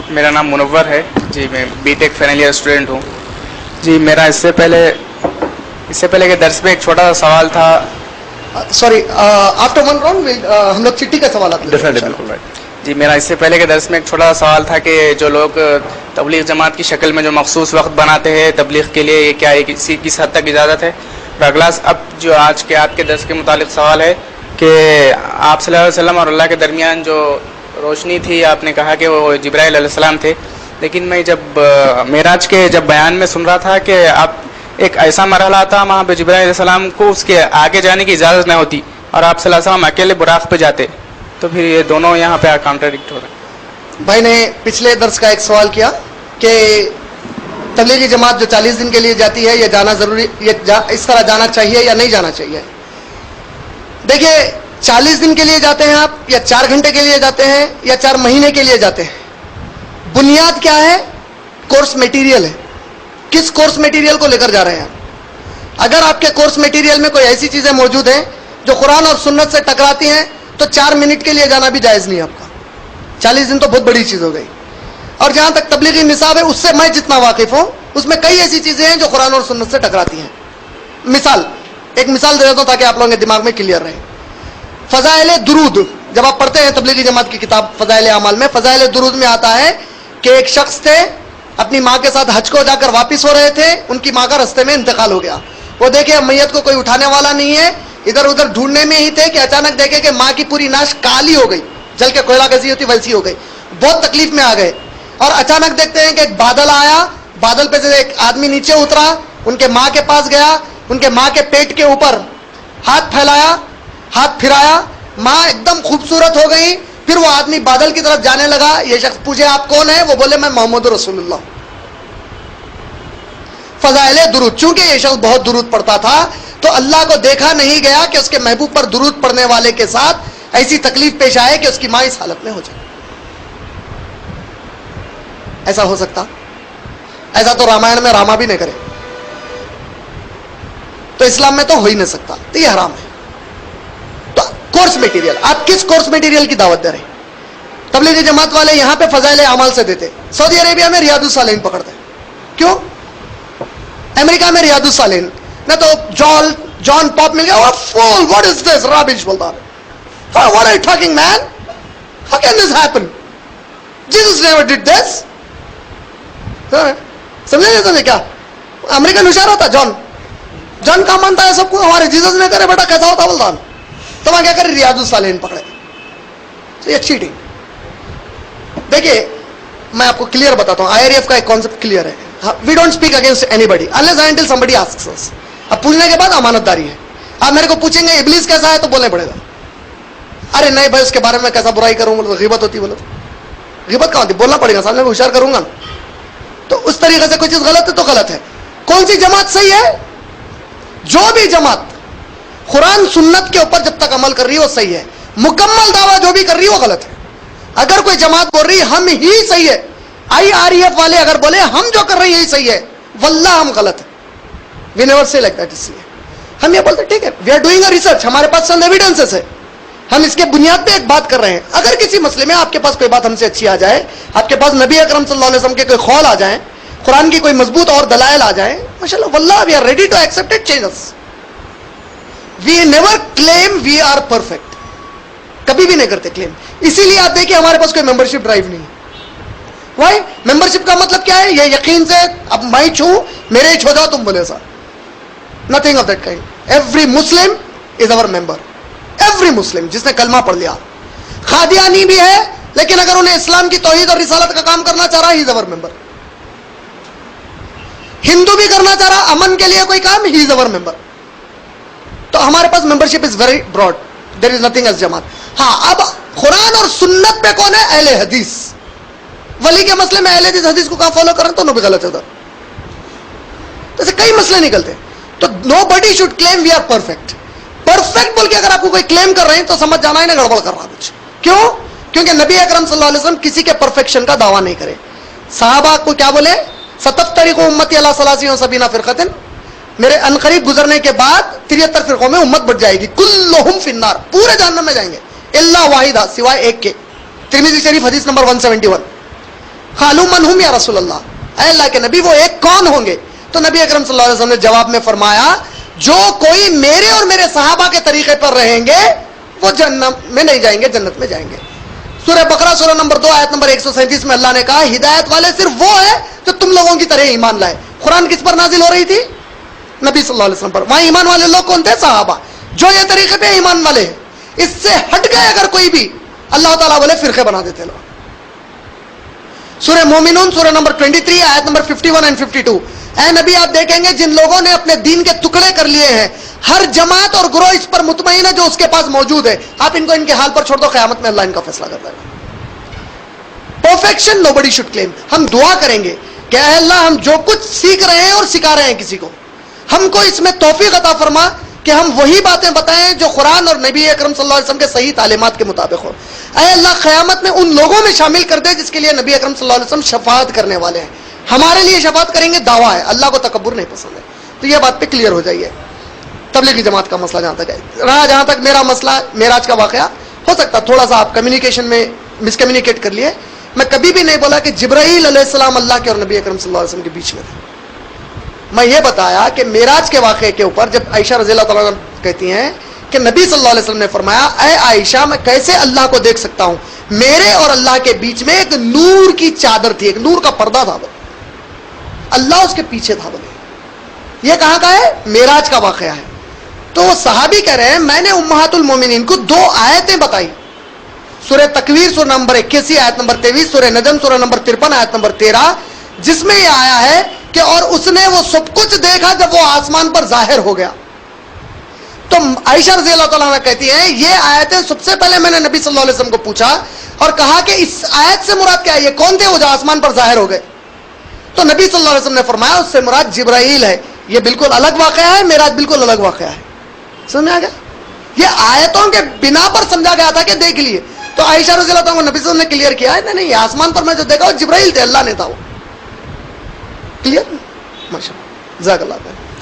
میرا نام منور ہے جی، میں B Tech final year student ہوں جی. میرا اس سے پہلے کے درس میں ایک چھوٹا سا سوال تھا. سوری، آفٹر ون راؤنڈ ہم لوگ چٹھی کا سوالات لیں گے. جی میرا اس سے پہلے کے درس میں ایک چھوٹا سا سوال تھا کہ جو لوگ تبلیغ جماعت کی شکل میں جو مخصوص وقت بناتے ہیں تبلیغ کے لیے، یہ کیا کس حد تک اجازت ہے؟ اگلا اب جو آج کے آپ کے درس کے متعلق سوال ہے کہ آپ صلی اللہ علیہ وسلم اور اللہ کے درمیان جو روشنی تھی، آپ نے کہا کہ وہ جبرائیل علیہ السلام تھے، لیکن میں جب معراج کے بیان میں سن رہا تھا کہ آپ ایک ایسا مرحلہ آتا وہاں پہ جبرائیل علیہ السلام کو اس کے آگے جانے کی اجازت نہ ہوتی اور آپ صلی اللہ علیہ وسلم اکیلے براق پہ جاتے، تو پھر یہ دونوں یہاں پہ کانٹراڈکٹ ہو رہے ہیں. بھائی نے پچھلے درس کا ایک سوال کیا کہ تبلیغی جماعت جو 40 دن کے لیے جاتی ہے، یہ جانا ضروری، اس طرح جانا چاہیے یا نہیں جانا چاہیے؟ دیکھیے، 40 دن کے لیے جاتے ہیں آپ، یا 4 گھنٹے کے لیے جاتے ہیں، یا 4 مہینے کے لیے جاتے ہیں، بنیاد کیا ہے؟ کورس میٹیریل ہے. کس کورس میٹیریل کو لے کر جا رہے ہیں؟ اگر آپ کے کورس میٹیریل میں کوئی ایسی چیزیں موجود ہیں جو قرآن اور سنت سے ٹکراتی ہیں تو 4 منٹ کے لیے جانا بھی جائز نہیں ہے آپ کا. 40 دن تو بہت بڑی چیز ہو گئی. اور جہاں تک تبلیغی نصاب ہے، اس سے میں جتنا واقف ہوں، اس میں کئی ایسی چیزیں ہیں جو قرآن اور سنت سے ٹکراتی ہیں. ایک مثال دے دیتا ہوں تاکہ آپ لوگوں کے دماغ میں کلیئر رہے. فضائل درود، جب آپ پڑھتے ہیں تبلیغی جماعت کی کتاب فضائل اعمال میں، فضائل درود میں آتا ہے کہ ایک شخص تھے، اپنی ماں کے ساتھ حج کو جا کر واپس ہو رہے تھے، ان کی ماں کا رستے میں انتقال ہو گیا. وہ دیکھے میت کو کوئی اٹھانے والا نہیں ہے، ادھر ادھر ڈھونڈنے میں ہی تھے کہ اچانک دیکھے کہ ماں کی پوری ناش کالی ہو گئی، جل کے کوئلہ کیسی ہوتی ویسی ہو گئی. بہت تکلیف میں آ گئے اور اچانک دیکھتے ہیں کہ ایک بادل آیا، بادل پہ سے ایک آدمی نیچے اترا، ان کے ماں کے پاس گیا، ان کے ماں کے پیٹ کے اوپر ہاتھ پھیلایا، ہاتھ پھرایا، ماں ایک دم خوبصورت ہو گئی. پھر وہ آدمی بادل کی طرف جانے لگا. یہ شخص پوچھے آپ کون ہیں؟ وہ بولے میں محمد رسول اللہ. فضائل درود، چونکہ یہ شخص بہت درود پڑھتا تھا تو اللہ کو دیکھا نہیں گیا کہ اس کے محبوب پر درود پڑھنے والے کے ساتھ ایسی تکلیف پیش آئے کہ اس کی ماں اس حالت میں ہو جائے. ایسا ہو سکتا؟ ایسا تو رامائن میں راما بھی نہیں کرے، تو اسلام میں تو ہو ہی نہیں سکتا، تو یہ حرام ہے. تو کورس میٹیریل، آپ کس کورس میٹیریل کی دعوت دے رہے ہیں؟ تبلیغی جماعت والے یہاں پہ فضائل اعمال سے دیتے، سعودی عربیہ میں ریاض الصالحین پکڑتے. کیوں؟ امریکہ میں ریاض الصالحین نہ تو جان پاپ مل گیا. فول واٹ از دس رابش بولتا ہے. What are you talking, man? How can this happen? Jesus never did this. سمجھے نہیں تمہیں کیا؟ امریکن ہوشیار ہوتا جان کا مانتا ہے سب کو، ہمارے جیسس نے کرے بیٹا کیسا ہوتا بولتا. تو وہاں کیا کرے؟ ریاض الصالحین پکڑے. تو یہ چیٹنگ. دیکھیے میں آپ کو کلیئر بتاتا ہوں، IRF کا ایک کانسیپٹ کلیئر ہے. We don't speak against anybody unless and until somebody asks us. اب پوچھنے کے بعد امانت داری ہے. آپ میرے کو پوچھیں گے ابلیس کیسا ہے تو بولنے پڑے گا. ارے نہیں بھائی اس کے بارے میں کیسا برائی کروں بولے غیبت ہوتی، بولے غیبت کہاں ہوتی؟ بولنا پڑے گا، سامنے کو ہوشیار کروں گا. تو اس طریقے سے کوئی چیز غلط ہے تو غلط ہے. کون سی جماعت صحیح ہے؟ جو بھی جماعت قرآن سنت کے اوپر جب تک عمل کر رہی ہے وہ صحیح ہے. مکمل دعویٰ جو بھی کر رہی ہے وہ غلط ہے. اگر کوئی جماعت بول رہی ہے ہم ہی صحیح ہے، IRF والے اگر بولے ہم جو کر رہے ہیں یہی صحیح ہے، واللہ ہم غلط ہیں. We never say like that. اس لیے ہم یہ بولتے ٹھیک ہے we are doing a research، ہمارے پاس some evidences ہے، ہم اس کے بنیاد پہ ایک بات کر رہے ہیں. اگر کسی مسئلے میں آپ کے پاس کوئی بات ہم سے اچھی آ جائے، آپ کے پاس نبی اکرم صلی اللہ علیہ وسلم کے کوئی قول آ جائیں، قرآن کی کوئی مضبوط اور دلائل آ جائیں، ماشاءاللہ واللہ we are ready to accept it, change us. We never claim we are perfect. کبھی بھی نہیں کرتے کلیم. اسی لیے آپ دیکھیں ہمارے پاس کوئی ممبرشپ ڈرائیو نہیں ہے. وائی؟ ممبرشپ کا مطلب کیا ہے؟ یہ یقین سے اب میں چھوں میرے ہی چھو جاؤ تم بولے سا. Nothing of that kind. Every Muslim is over member. Every Muslim جس نے کلمہ پڑھ لیا، قادیانی بھی ہے لیکن اگر انہیں اسلام کی توحید اور رسالت کا کام کرنا چاہ رہا ہے ہی از اوور ممبر. ہندو بھی کرنا چاہ رہا امن کے لیے کوئی کام، ہی از اوور ممبر. تو ہمارے پاس membership is very broad. There is nothing as جماعت. ہاں اب قرآن اور سنت پہ کون ہے؟ اہل حدیث. ولی کے مسئلے میں اہل حدیث کو کہاں فالو کریں تو بھی غلط ہے. ادھر ایسے کئی مسئلے نکلتے. تو nobody should claim we are perfect. Perfect بول کے اگر آپ کو کوئی کلیم کر رہے ہیں تو سمجھ جانا ہے نا گڑبڑ کر رہا کچھ. کیوں؟ کیونکہ نبی اکرم صلی اللہ علیہ وسلم کسی کے پرفیکشن کا دعویٰ نہیں کرے. صحابہ کو کیا بولے؟ ستفترق امتی علی 73 فرقۃ، میرے انقریب گزرنے کے بعد 73 فرقوں میں امت بٹ جائے گی. کلہم فی النار، پورے جہنم میں جائیں گے، الا واحدہ، سوائے ایک کے. ترمذی شریف حدیث نمبر 171. قالوا من هم یا رسول اللہ, اے اللہ کے نبی وہ ایک کون ہوں گے؟ تو نبی اکرم صلی اللہ علیہ وسلم نے جواب میں فرمایا جو کوئی میرے اور میرے صحابہ کے طریقے پر رہیں گے وہ جنت میں نہیں جائیں گے, جنت میں جائیں گے. سورہ بقرہ سورہ نمبر 2 آیت نمبر 137 میں اللہ نے کہا ہدایت والے صرف وہ ہیں جو تم لوگوں کی طرح ایمان لائے. قرآن کس پر نازل ہو رہی تھی؟ نبی صلی اللہ علیہ وسلم پر. وہاں ایمان والے لوگ کون تھے؟ صحابہ, جو یہ طریقے پہ ایمان والے ہیں. اس سے ہٹ گئے اگر کوئی بھی, اللہ تعالیٰ بولے فرقے بنا دیتے لوگ. سورہ مومنون سورہ نمبر 23 آیت نمبر 51 and 52. اے نبی آپ دیکھیں گے جن لوگوں نے اپنے دین کے ٹکڑے کر لیے ہیں, ہر جماعت اور گروہ اس پر مطمئن ہے جو اس کے پاس موجود ہے, آپ ان کو ان کے حال پر چھوڑ دو, قیامت میں اللہ ان کا فیصلہ کر دے گا. Perfection nobody should claim. ہم دعا کریں گے کہ اے اللہ ہم جو کچھ سیکھ رہے ہیں اور سکھا رہے ہیں کسی کو, ہم کو اس میں توفیق عطا فرما کہ ہم وہی باتیں بتائیں جو قرآن اور نبی اکرم صلی اللہ علیہ وسلم کے صحیح تعلیمات کے مطابق ہو. اے اللہ قیامت میں ان لوگوں میں شامل کر دے جس کے لیے نبی اکرم صلی اللہ علیہ وسلم شفاعت کرنے والے ہیں. ہمارے لیے شفاعت کریں گے دعویٰ ہے, اللہ کو تکبر نہیں پسند ہے. تو یہ بات پہ کلیئر ہو جائیے. تبلیغی جماعت کا مسئلہ جہاں تک ہے رہا, جہاں تک میرا مسئلہ معراج کا واقعہ, ہو سکتا تھوڑا سا آپ کمیونیکیشن میں مس کمیونیکیٹ کر لیے. میں کبھی بھی نہیں بولا کہ جبرائیل علیہ السلام اللہ کے اور نبی اکرم صلی اللہ علیہ وسلم کے بیچ میں تھے. میں یہ بتایا کہ معراج کے واقعے کے اوپر جب عائشہ رضی اللہ تعالیٰ عنہ کہتی ہیں کہ نبی صلی اللہ علیہ وسلم نے فرمایا اے عائشہ میں کیسے اللہ کو دیکھ سکتا ہوں, میرے اور اللہ کے بیچ میں ایک نور کی چادر تھی, ایک نور کا پردہ تھا, اللہ اس کے پیچھے تھا. بولے یہ کہاں کا ہے؟ معراج کا واقعہ ہے. تو وہ صحابی کہہ رہے ہیں میں نے امہات المومنین کو 2 آیتیں بتائی, سورہ تکویر سورہ نمبر 81 آیت نمبر 23, سورہ نجم سورہ نمبر 53 آیت نمبر 13, جس میں یہ آیا ہے کہ اور اس نے وہ سب کچھ دیکھا جب وہ آسمان پر ظاہر ہو گیا. تو عائشہ رضی اللہ تعالیٰ عنہ کہتی ہیں یہ آیتیں سب سے پہلے میں نے نبی صلی اللہ علیہ وسلم کو پوچھا اور کہا کہ اس آیت سے مراد کیا ہے, یہ کون تھے وہ جو آسمان پر ظاہر ہو گئے؟ تو نبی صلی اللہ علیہ وسلم نے فرمایا اس سے مراد جبرائیل ہے. یہ بالکل الگ واقعہ ہے, معراج بالکل الگ واقعہ ہے. سمجھ میں آ گیا؟ یہ آیتوں کے بنا پر سمجھا گیا تھا کہ دیکھ لیے. تو عائشہ رضی اللہ تعالیٰ نبی صلی اللہ علیہ وسلم نے کلیئر کیا ہے نہیں آسمان پر میں جو دیکھا وہ جبرائیل تھے, اللہ نے تھا. وہ کلیئر؟ ماشاء اللہ, جزاک اللہ خیر.